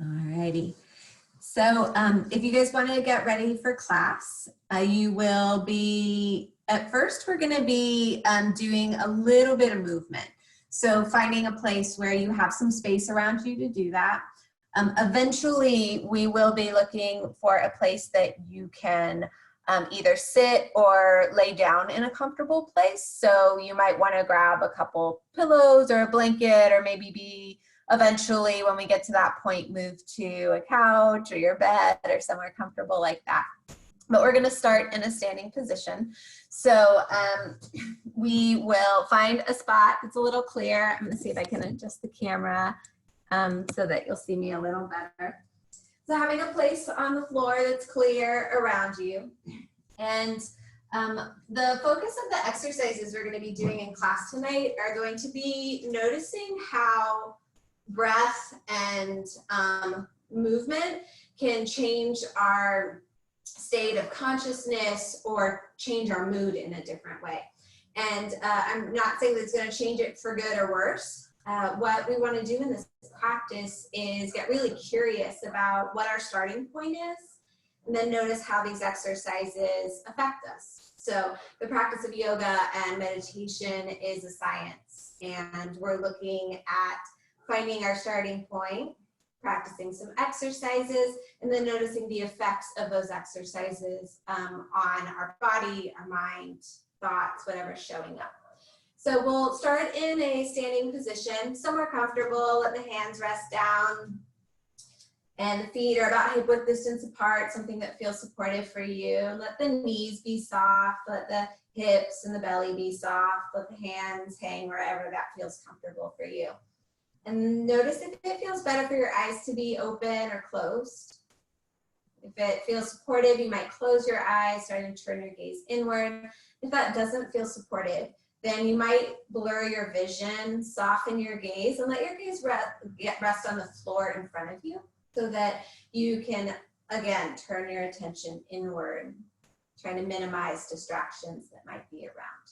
Alrighty. So if you guys want to get ready for class, you will be, at first we're going to be doing a little bit of movement. So finding a place where you have some space around you to do that. Eventually we will be looking for a place that you can either sit or lay down in a comfortable place. So you might want to grab a couple pillows or a blanket, or maybe be eventually, when we get to that point, move to a couch or your bed or somewhere comfortable like that. But we're going to start in a standing position. So we will find a spot that's a little clear. I'm going to see if I can adjust the camera so that you'll see me a little better. So having a place on the floor that's clear around you. And the focus of the exercises we're going to be doing in class tonight are going to be noticing how breath and movement can change our state of consciousness or change our mood in a different way. And I'm not saying that it's going to change it for good or worse. What we want to do in this practice is get really curious about what our starting point is, and then notice how these exercises affect us. So the practice of yoga and meditation is a science, and we're looking at finding our starting point, practicing some exercises, and then noticing the effects of those exercises on our body, our mind, thoughts, whatever's showing up. So we'll start in a standing position, somewhere comfortable. Let the hands rest down, and the feet are about hip width distance apart, something that feels supportive for you. Let the knees be soft, let the hips and the belly be soft, let the hands hang wherever that feels comfortable for you. And notice if it feels better for your eyes to be open or closed. If it feels supportive, you might close your eyes, starting to turn your gaze inward. If that doesn't feel supportive, then you might blur your vision, soften your gaze, and let your gaze rest on the floor in front of you so that you can, again, turn your attention inward, trying to minimize distractions that might be around.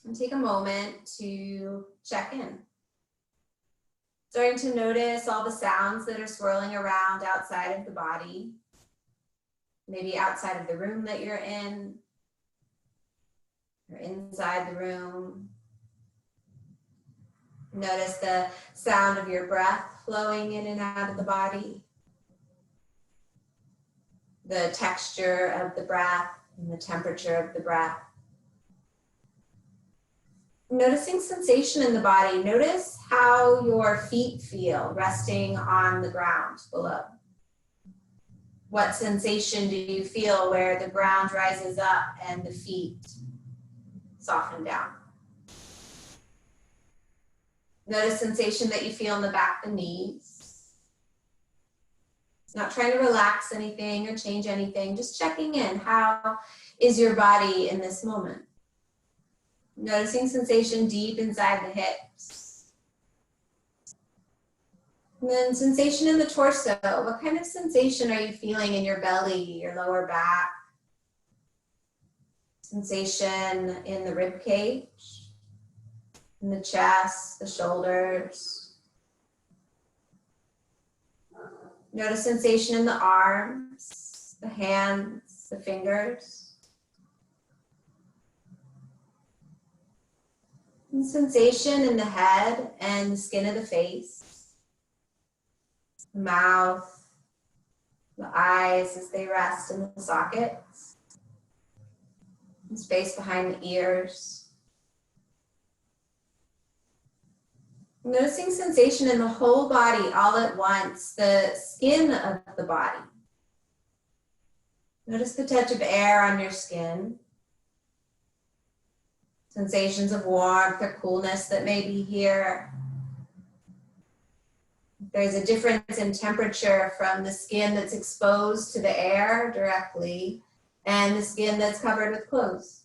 And take a moment to check in. Starting to notice all the sounds that are swirling around outside of the body, maybe outside of the room that you're in, or inside the room. Notice the sound of your breath flowing in and out of the body, the texture of the breath and the temperature of the breath. Noticing sensation in the body. Notice how your feet feel resting on the ground below. What sensation do you feel where the ground rises up and the feet soften down? Notice sensation that you feel in the back of the knees. Not trying to relax anything or change anything, just checking in. How is your body in this moment? Noticing sensation deep inside the hips. And then sensation in the torso. What kind of sensation are you feeling in your belly, your lower back? Sensation in the rib cage, in the chest, the shoulders. Notice sensation in the arms, the hands, the fingers. And sensation in the head and the skin of the face, the mouth, the eyes as they rest in the sockets, and space behind the ears. Noticing sensation in the whole body all at once, the skin of the body. Notice the touch of air on your skin. Sensations of warmth or coolness that may be here. There's a difference in temperature from the skin that's exposed to the air directly and the skin that's covered with clothes.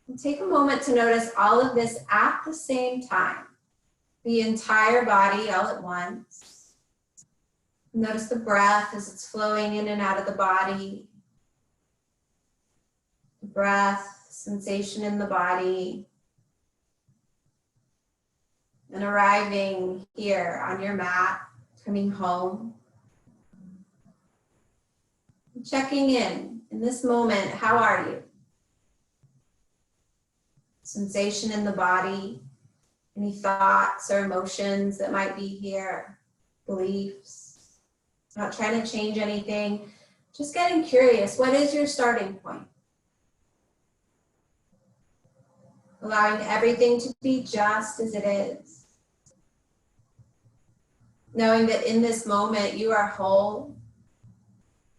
And take a moment to notice all of this at the same time. The entire body all at once. Notice the breath as it's flowing in and out of the body. Breath, sensation in the body. and arriving here on your mat, coming home. Checking in this moment, how are you? Sensation in the body, any thoughts or emotions that might be here, beliefs. Not trying to change anything, just getting curious. What is your starting point? Allowing everything to be just as it is. Knowing that in this moment you are whole,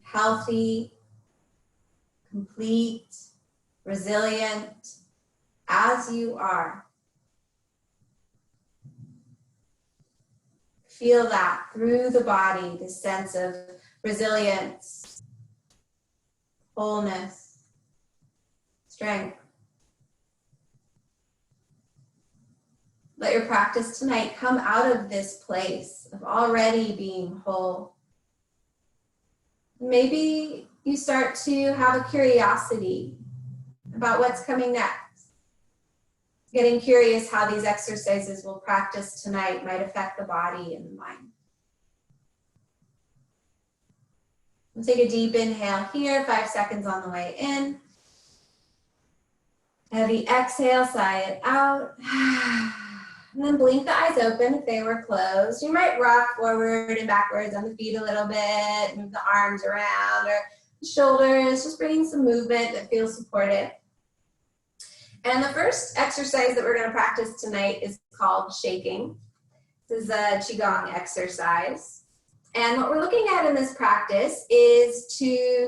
healthy, complete, resilient, as you are. Feel that through the body, this sense of resilience, wholeness, strength. Let your practice tonight come out of this place of already being whole. Maybe you start to have a curiosity about what's coming next. Getting curious how these exercises we'll practice tonight might affect the body and the mind. We'll take a deep inhale here, 5 seconds on the way in. Heavy exhale, sigh it out. And then blink the eyes open if they were closed. You might rock forward and backwards on the feet a little bit, move the arms around or the shoulders, just bringing some movement that feels supportive. And the first exercise that we're going to practice tonight is called shaking. This is a Qigong exercise. And what we're looking at in this practice is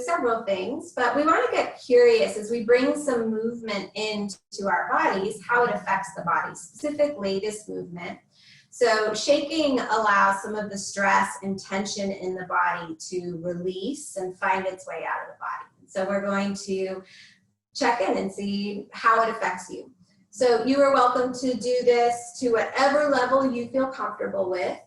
several things, but we want to get curious as we bring some movement into our bodies, how it affects the body, specifically this movement. So shaking allows some of the stress and tension in the body to release and find its way out of the body. So we're going to check in and see how it affects you. So you are welcome to do this to whatever level you feel comfortable with.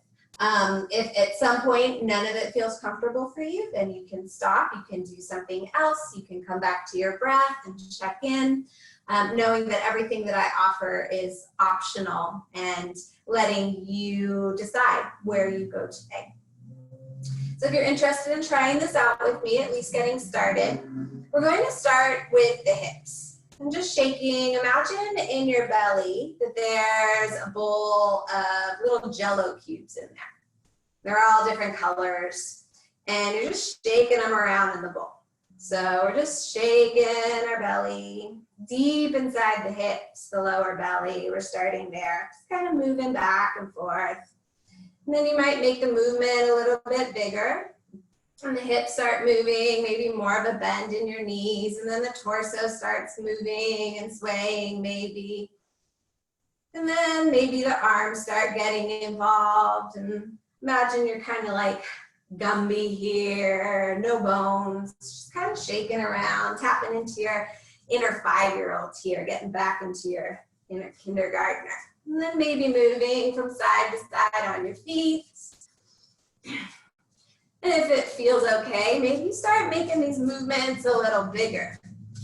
If at some point none of it feels comfortable for you, then you can stop, you can do something else, you can come back to your breath and check in, knowing that everything that I offer is optional and letting you decide where you go today. So if you're interested in trying this out with me, at least getting started, we're going to start with the hips. I'm just shaking. Imagine in your belly that there's a bowl of little Jell-O cubes in there. They're all different colors, and you're just shaking them around in the bowl. So we're just shaking our belly deep inside the hips, the lower belly. We're starting there, just kind of moving back and forth. And then you might make the movement a little bit bigger. And the hips start moving, maybe more of a bend in your knees, and then the torso starts moving and swaying maybe. And then maybe the arms start getting involved, and imagine you're kind of like Gumby here, no bones, just kind of shaking around, tapping into your inner 5-year-old here, getting back into your inner kindergartner. And then maybe moving from side to side on your feet. And if it feels okay, maybe you start making these movements a little bigger.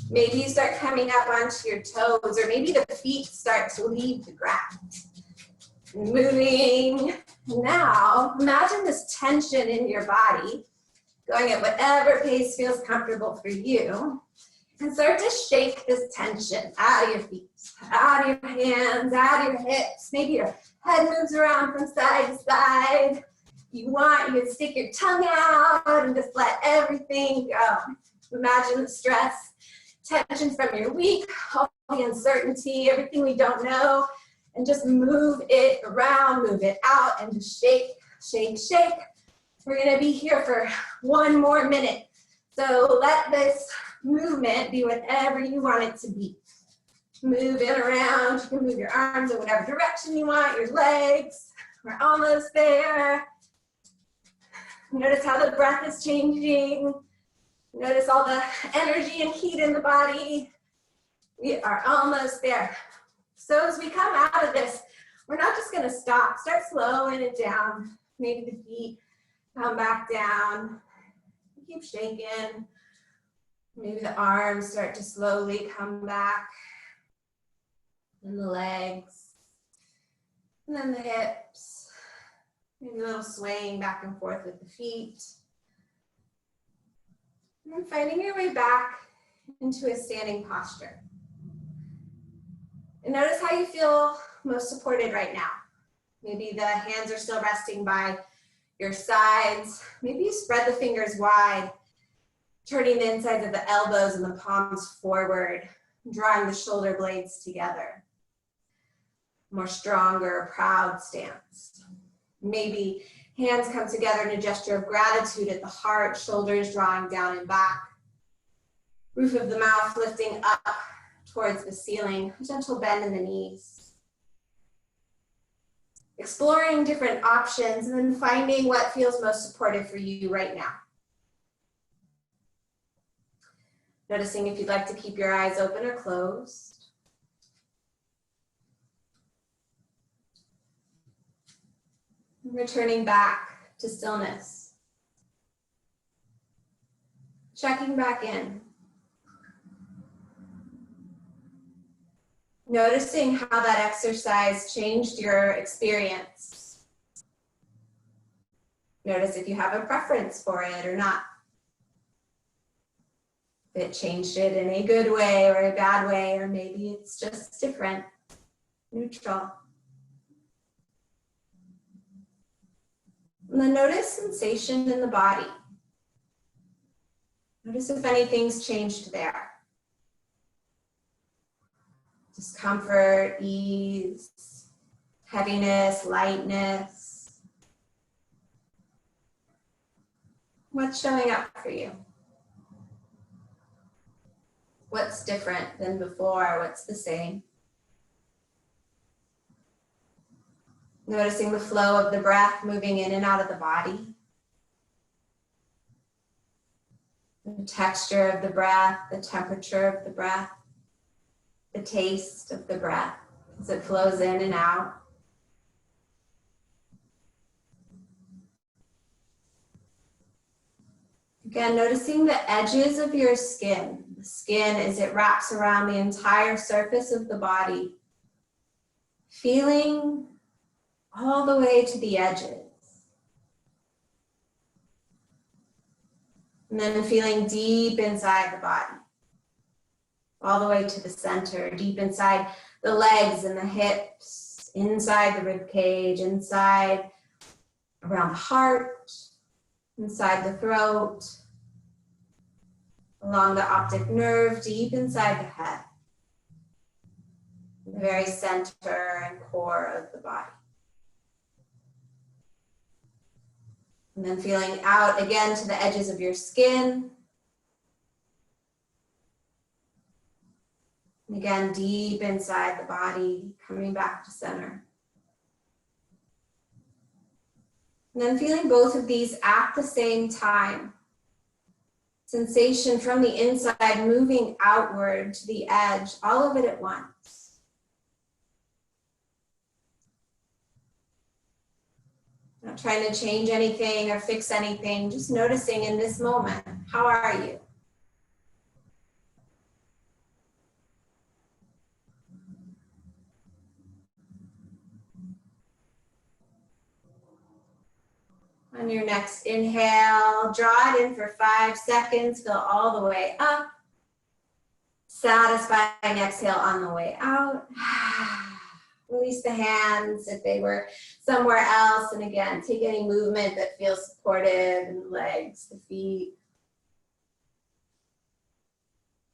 Maybe you start coming up onto your toes, or maybe the feet start to leave the ground. Moving. Now, imagine this tension in your body, going at whatever pace feels comfortable for you, and start to shake this tension out of your feet, out of your hands, out of your hips. Maybe your head moves around from side to side. You can stick your tongue out and just let everything go. Imagine the stress, tension from your week, all the uncertainty, everything we don't know, and just move it around, move it out, and just shake, shake, shake. We're gonna be here for 1 more minute. So let this movement be whatever you want it to be. Move it around, you can move your arms in whatever direction you want, your legs. We're almost there. Notice how the breath is changing. Notice all the energy and heat in the body. We are almost there. So as we come out of this, we're not just gonna stop. Start slowing it down. Maybe the feet come back down. Keep shaking. Maybe the arms start to slowly come back. And the legs. And then the hips, maybe a little swaying back and forth with the feet. And then finding your way back into a standing posture. And notice how you feel most supported right now. Maybe the hands are still resting by your sides. Maybe you spread the fingers wide, turning the insides of the elbows and the palms forward, drawing the shoulder blades together. More stronger, proud stance. Maybe hands come together in a gesture of gratitude at the heart, shoulders drawing down and back. Roof of the mouth lifting up towards the ceiling, a gentle bend in the knees. Exploring different options and then finding what feels most supportive for you right now. Noticing if you'd like to keep your eyes open or closed. Returning back to stillness. Checking back in. Noticing how that exercise changed your experience. Notice if you have a preference for it or not. If it changed it in a good way or a bad way, or maybe it's just different, neutral. And then notice sensation in the body. Notice if anything's changed there. Discomfort, ease, heaviness, lightness. What's showing up for you? What's different than before? What's the same? Noticing the flow of the breath moving in and out of the body. The texture of the breath, the temperature of the breath, the taste of the breath as it flows in and out. Again, noticing the edges of your skin. The skin as it wraps around the entire surface of the body. Feeling all the way to the edges. And then feeling deep inside the body. All the way to the center, deep inside the legs and the hips, inside the rib cage, inside around the heart, inside the throat, along the optic nerve, deep inside the head, the very center and core of the body. And then feeling out again to the edges of your skin. And again, deep inside the body, coming back to center. And then feeling both of these at the same time. Sensation from the inside moving outward to the edge, all of it at once. Not trying to change anything or fix anything, just noticing in this moment, how are you? On your next inhale, draw it in for 5 seconds, fill all the way up. Satisfying exhale on the way out. Release the hands if they were somewhere else. And again, take any movement that feels supportive in the legs, the feet.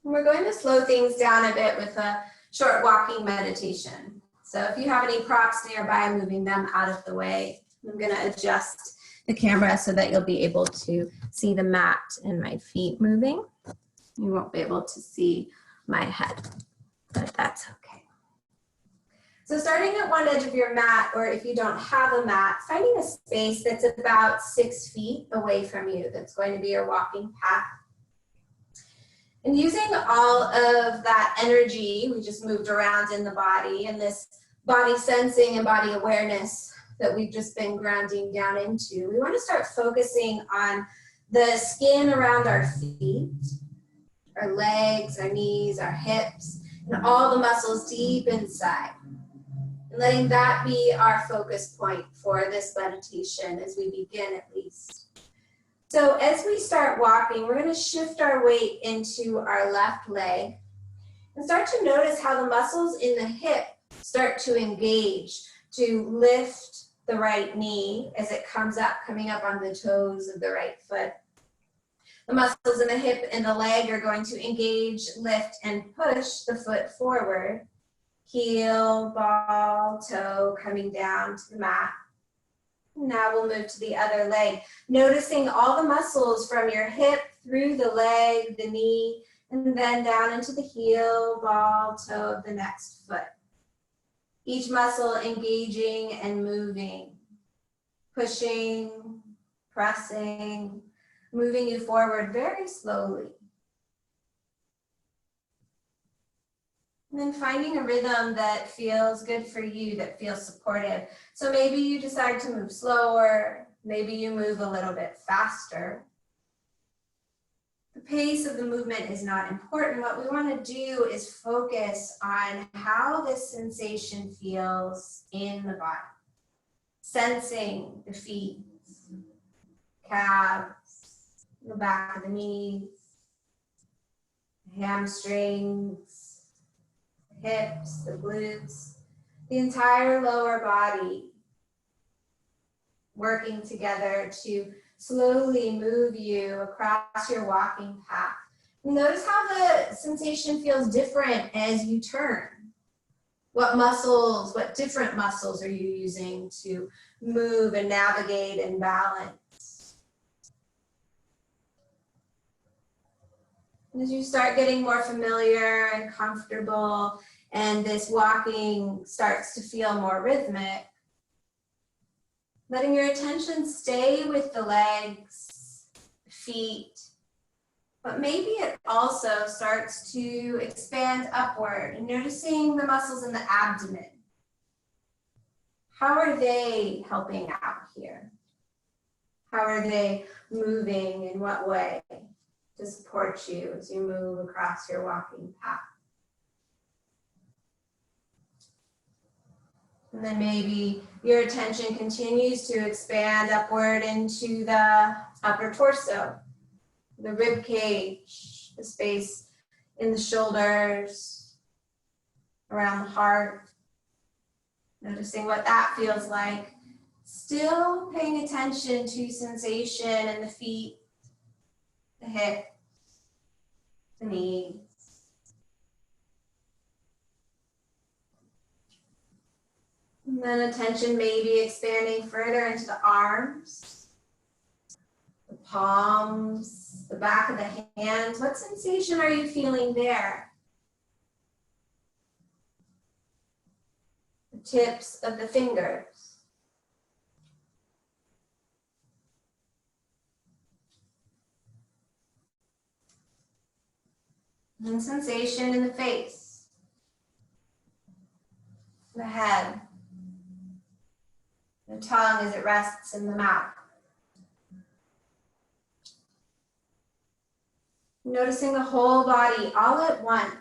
And we're going to slow things down a bit with a short walking meditation. So if you have any props nearby, moving them out of the way. I'm going to adjust the camera so that you'll be able to see the mat and my feet moving. You won't be able to see my head, but that's okay. So starting at one edge of your mat, or if you don't have a mat, finding a space that's about 6 feet away from you, that's going to be your walking path. And using all of that energy we just moved around in the body, and this body sensing and body awareness that we've just been grounding down into, we want to start focusing on the skin around our feet, our legs, our knees, our hips, and all the muscles deep inside. And letting that be our focus point for this meditation as we begin, at least. So as we start walking, we're going to shift our weight into our left leg and start to notice how the muscles in the hip start to engage, to lift the right knee as it comes up, coming up on the toes of the right foot. The muscles in the hip and the leg are going to engage, lift, and push the foot forward. Heel, ball, toe coming down to the mat. Now we'll move to the other leg, noticing all the muscles from your hip through the leg, the knee, and then down into the heel, ball, toe of the next foot. Each muscle engaging and moving, pushing, pressing, moving you forward very slowly. And then finding a rhythm that feels good for you, that feels supportive. So maybe you decide to move slower, maybe you move a little bit faster. The pace of the movement is not important. What we want to do is focus on how this sensation feels in the body. Sensing the feet, calves, the back of the knees, the hamstrings, the hips, the glutes, the entire lower body working together to slowly move you across your walking path. Notice how the sensation feels different as you turn. What muscles, what different muscles are you using to move and navigate and balance? As you start getting more familiar and comfortable and this walking starts to feel more rhythmic, letting your attention stay with the legs, feet, but maybe it also starts to expand upward and noticing the muscles in the abdomen. How are they helping out here? How are they moving? In what way to support you as you move across your walking path? And then maybe your attention continues to expand upward into the upper torso, the rib cage, the space in the shoulders, around the heart. Noticing what that feels like. Still paying attention to sensation in the feet, the hips, the knees. And then attention maybe expanding further into the arms, the palms, the back of the hands. What sensation are you feeling there? The tips of the fingers. And sensation in the face, the head, the tongue as it rests in the mouth. Noticing the whole body all at once.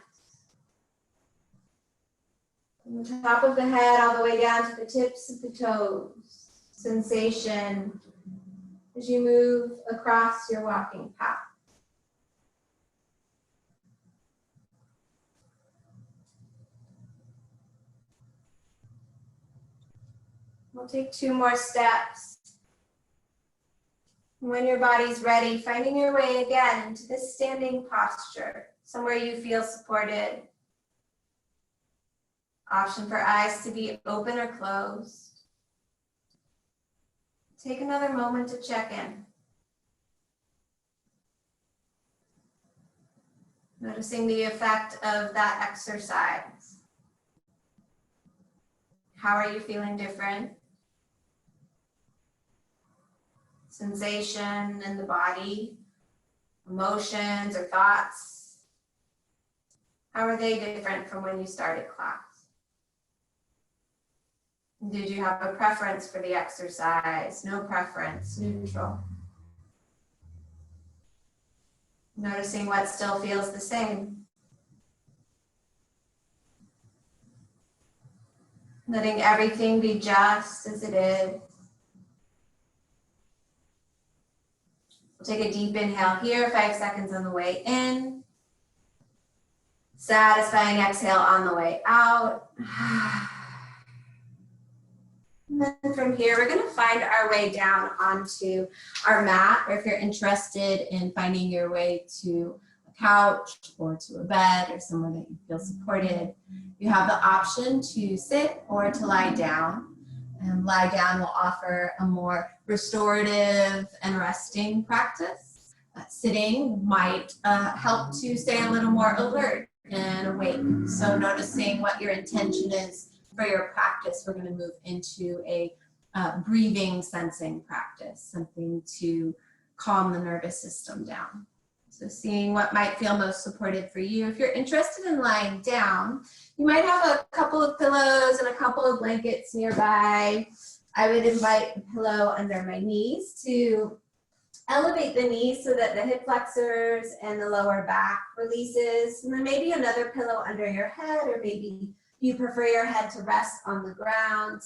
From the top of the head all the way down to the tips of the toes. Sensation as you move across your walking path. We'll take 2 more steps. When your body's ready, finding your way again into this standing posture, somewhere you feel supported. Option for eyes to be open or closed. Take another moment to check in. Noticing the effect of that exercise. How are you feeling different? Sensation in the body, emotions or thoughts. How are they different from when you started class? Did you have a preference for the exercise? No preference, neutral. Noticing what still feels the same. Letting everything be just as it is. We'll take a deep inhale here, 5 seconds on the way in. Satisfying exhale on the way out. And then from here, we're going to find our way down onto our mat, or if you're interested in finding your way to a couch or to a bed or somewhere that you feel supported, you have the option to sit or to lie down. And lie down will offer a more restorative and resting practice. Sitting might help to stay a little more alert and awake. So noticing what your intention is for your practice, we're going to move into a breathing sensing practice, something to calm the nervous system down. So seeing what might feel most supportive for you. If you're interested in lying down, you might have a couple of pillows and a couple of blankets nearby. I would invite the pillow under my knees to elevate the knees so that the hip flexors and the lower back releases. And then maybe another pillow under your head, or maybe you prefer your head to rest on the ground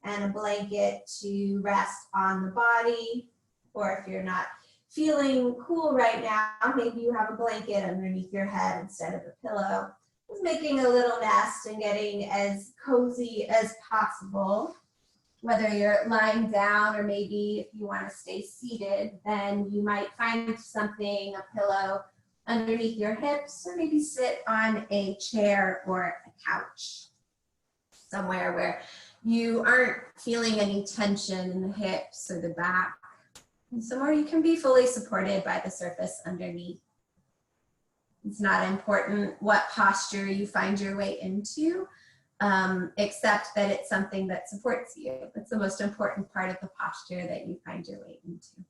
and a blanket to rest on the body. Or if you're not feeling cool right now, maybe you have a blanket underneath your head instead of a pillow. Just making a little nest and getting as cozy as possible. Whether you're lying down or maybe if you want to stay seated, then you might find something, a pillow underneath your hips, or maybe sit on a chair or a couch, somewhere where you aren't feeling any tension in the hips or the back, and somewhere you can be fully supported by the surface underneath. It's not important what posture you find your way into, except that it's something that supports you. That's the most important part of the posture, that you find your way into.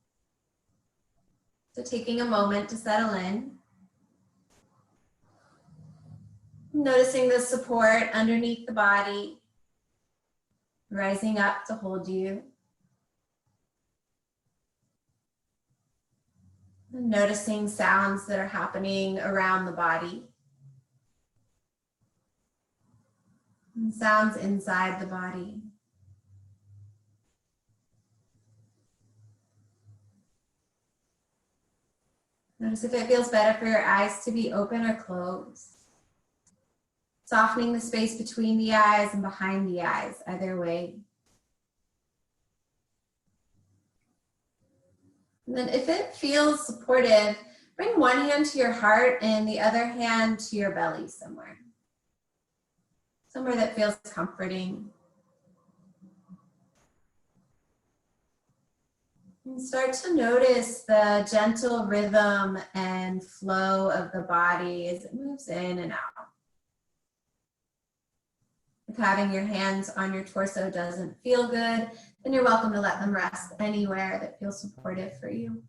So taking a moment to settle in. Noticing the support underneath the body, rising up to hold you. And noticing sounds that are happening around the body. And sounds inside the body. Notice if it feels better for your eyes to be open or closed. Softening the space between the eyes and behind the eyes, either way. And then if it feels supportive, bring one hand to your heart and the other hand to your belly somewhere. Somewhere that feels comforting. And start to notice the gentle rhythm and flow of the body as it moves in and out. If having your hands on your torso doesn't feel good, then you're welcome to let them rest anywhere that feels supportive for you.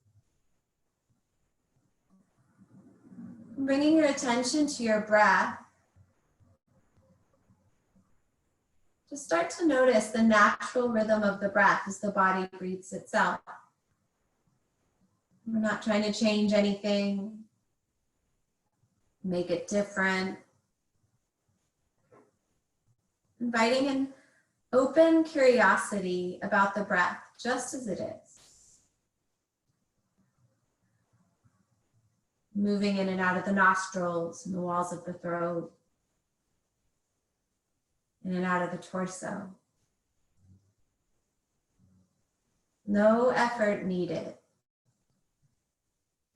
Bringing your attention to your breath. Just start to notice the natural rhythm of the breath as the body breathes itself. We're not trying to change anything, make it different. Inviting an open curiosity about the breath, just as it is. Moving in and out of the nostrils and the walls of the throat. In and out of the torso. No effort needed.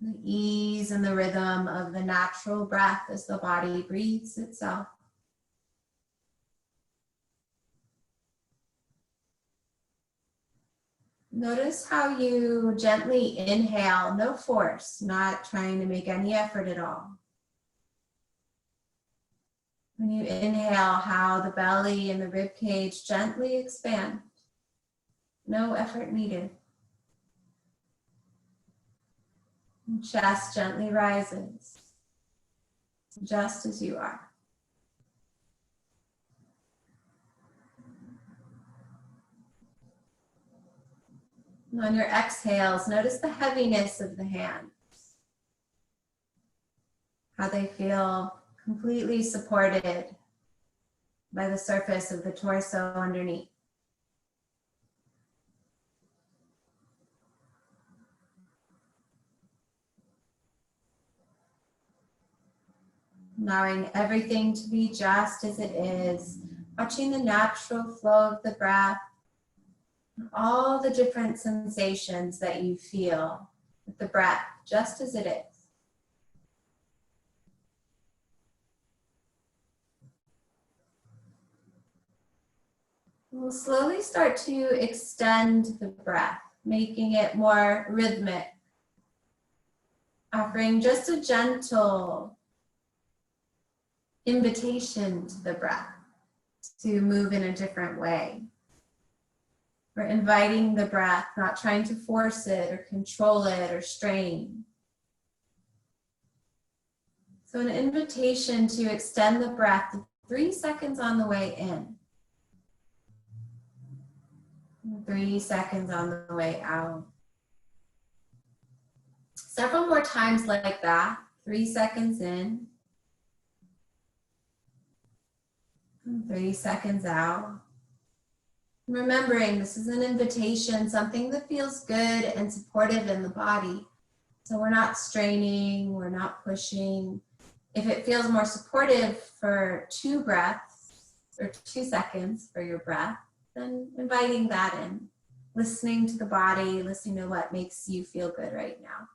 The ease and the rhythm of the natural breath as the body breathes itself. Notice how you gently inhale, no force, not trying to make any effort at all. When you inhale, how the belly and the rib cage gently expand. No effort needed. And chest gently rises, just as you are. And on your exhales, notice the heaviness of the hands. How they feel completely supported by the surface of the torso underneath. Allowing everything to be just as it is, watching the natural flow of the breath, all the different sensations that you feel with the breath, just as it is. We'll slowly start to extend the breath, making it more rhythmic, offering just a gentle invitation to the breath to move in a different way. We're inviting the breath, not trying to force it or control it or strain. So an invitation to extend the breath 3 seconds on the way in. 3 seconds on the way out. Several more times like that. 3 seconds in. 3 seconds out. Remembering this is an invitation, something that feels good and supportive in the body. So we're not straining, we're not pushing. If it feels more supportive for 2 breaths or 2 seconds for your breath, then inviting that in. Listening to the body, listening to what makes you feel good right now.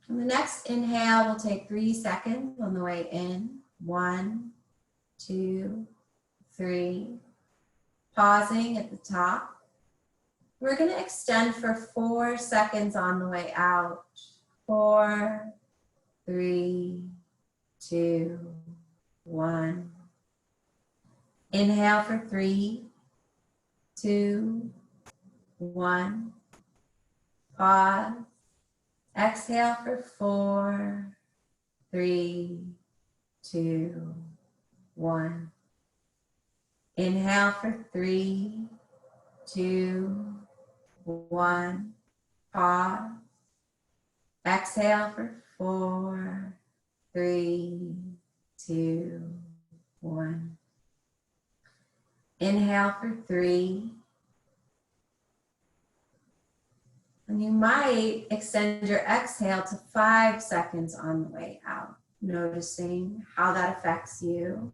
On the next inhale, we'll take 3 seconds on the way in. 1, 2, 3. Pausing at the top. We're going to extend for 4 seconds on the way out. 4, 3, 2, 1. Inhale for 3, 2, 1. Pause. Exhale for 4, 3, 2, 1. Inhale for 3, 2, 1. Pause. Exhale for 4, 3, 2, 1. Inhale for 3. And you might extend your exhale to 5 seconds on the way out, noticing how that affects you.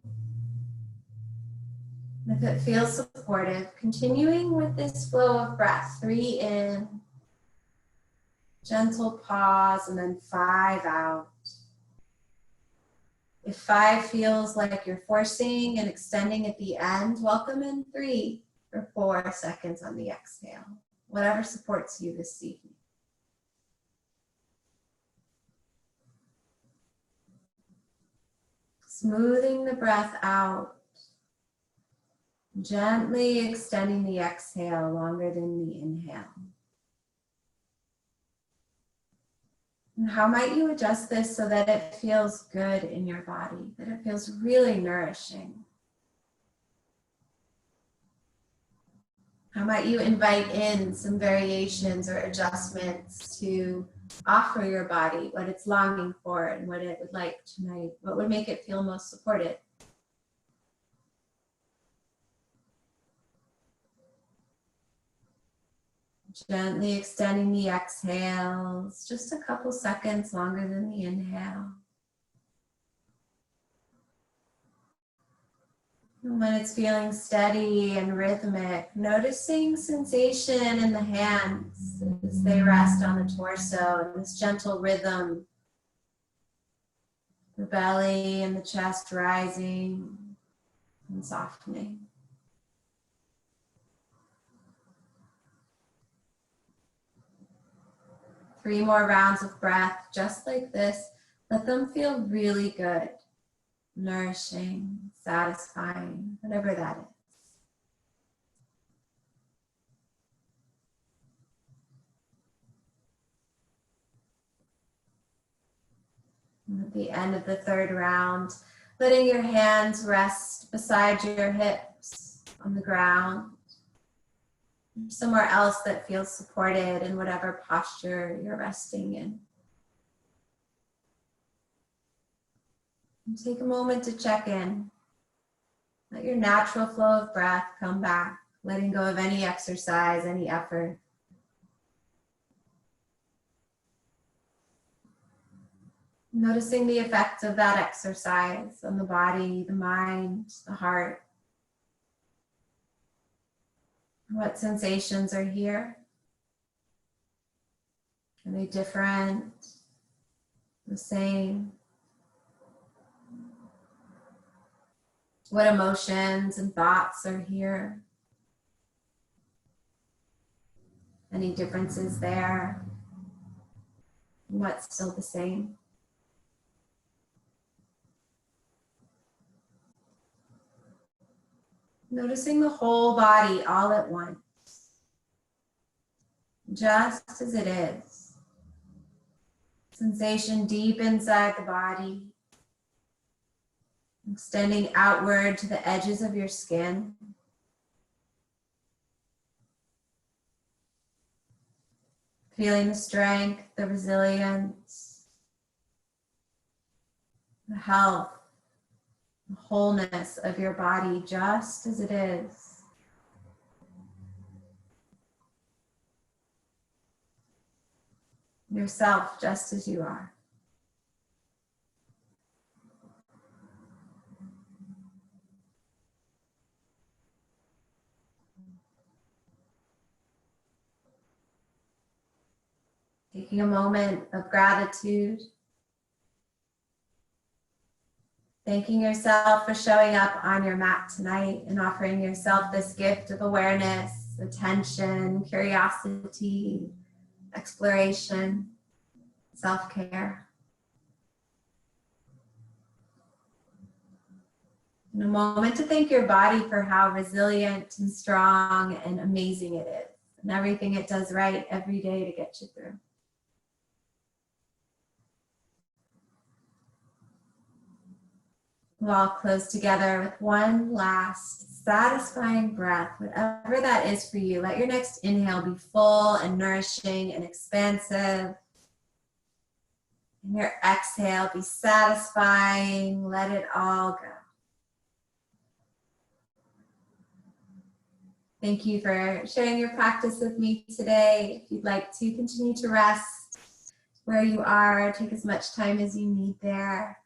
If it feels supportive, continuing with this flow of breath. 3 in, gentle pause, and then 5 out. If 5 feels like you're forcing and extending at the end, welcome in 3 or 4 seconds on the exhale. Whatever supports you this evening. Smoothing the breath out, gently extending the exhale longer than the inhale. And how might you adjust this so that it feels good in your body, that it feels really nourishing? How might you invite in some variations or adjustments to offer your body what it's longing for and what it would like tonight? What would make it feel most supported? Gently extending the exhales, just a couple seconds longer than the inhale. And when it's feeling steady and rhythmic, noticing sensation in the hands as they rest on the torso, and this gentle rhythm. The belly and the chest rising and softening. Three more rounds of breath, just like this. Let them feel really good, nourishing, satisfying, whatever that is. And at the end of the third round, letting your hands rest beside your hips on the ground. Somewhere else that feels supported in whatever posture you're resting in. And take a moment to check in. Let your natural flow of breath come back, letting go of any exercise, any effort. Noticing the effect of that exercise on the body, the mind, the heart. What sensations are here? Are they different? The same? What emotions and thoughts are here? Any differences there? What's still the same? Noticing the whole body all at once, just as it is. Sensation deep inside the body, extending outward to the edges of your skin. Feeling the strength, the resilience, the health, the wholeness of your body just as it is. Yourself just as you are. Taking a moment of gratitude. Thanking yourself for showing up on your mat tonight and offering yourself this gift of awareness, attention, curiosity, exploration, self-care. And a moment to thank your body for how resilient and strong and amazing it is, and everything it does right every day to get you through. We'll all close together with one last satisfying breath, whatever that is for you. Let your next inhale be full and nourishing and expansive. And your exhale be satisfying. Let it all go. Thank you for sharing your practice with me today. If you'd like to continue to rest where you are, take as much time as you need there.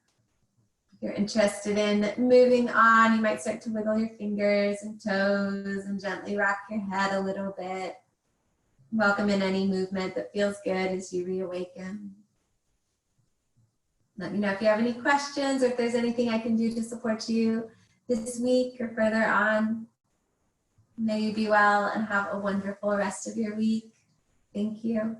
If you're interested in moving on, you might start to wiggle your fingers and toes and gently rock your head a little bit. Welcome in any movement that feels good as you reawaken. Let me know if you have any questions or if there's anything I can do to support you this week or further on. May you be well and have a wonderful rest of your week. Thank you.